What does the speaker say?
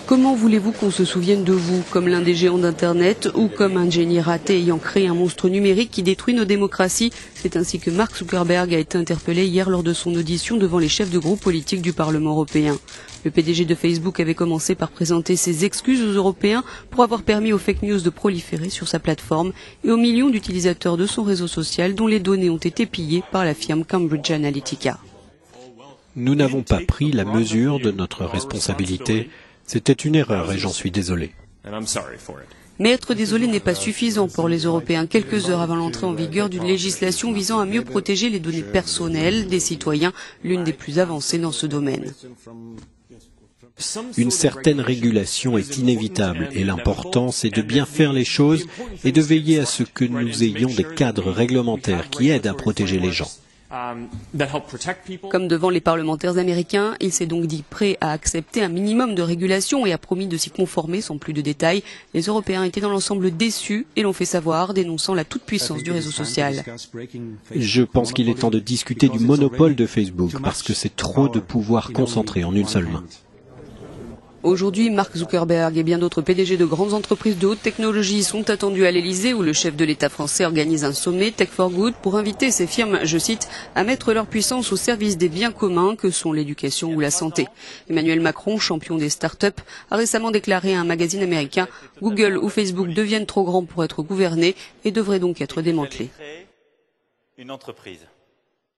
Comment voulez-vous qu'on se souvienne de vous, comme l'un des géants d'Internet ou comme un génie raté ayant créé un monstre numérique qui détruit nos démocraties? C'est ainsi que Mark Zuckerberg a été interpellé hier lors de son audition devant les chefs de groupe politique du Parlement européen. Le PDG de Facebook avait commencé par présenter ses excuses aux Européens pour avoir permis aux fake news de proliférer sur sa plateforme et aux millions d'utilisateurs de son réseau social dont les données ont été pillées par la firme Cambridge Analytica. Nous n'avons pas pris la mesure de notre responsabilité. C'était une erreur et j'en suis désolé. Mais être désolé n'est pas suffisant pour les Européens. Quelques heures avant l'entrée en vigueur d'une législation visant à mieux protéger les données personnelles des citoyens, l'une des plus avancées dans ce domaine. Une certaine régulation est inévitable et l'important c'est de bien faire les choses et de veiller à ce que nous ayons des cadres réglementaires qui aident à protéger les gens. Comme devant les parlementaires américains, il s'est donc dit prêt à accepter un minimum de régulation et a promis de s'y conformer sans plus de détails. Les Européens étaient dans l'ensemble déçus et l'ont fait savoir, dénonçant la toute-puissance du réseau social. Je pense qu'il est temps de discuter du monopole de Facebook parce que c'est trop de pouvoir concentré en une seule main. Aujourd'hui, Mark Zuckerberg et bien d'autres PDG de grandes entreprises de haute technologie sont attendus à l'Elysée où le chef de l'État français organise un sommet Tech for Good pour inviter ces firmes, je cite, à mettre leur puissance au service des biens communs que sont l'éducation ou la santé. Emmanuel Macron, champion des start-up, a récemment déclaré à un magazine américain « Google ou Facebook deviennent trop grands pour être gouvernés et devraient donc être démantelés ». Une entreprise.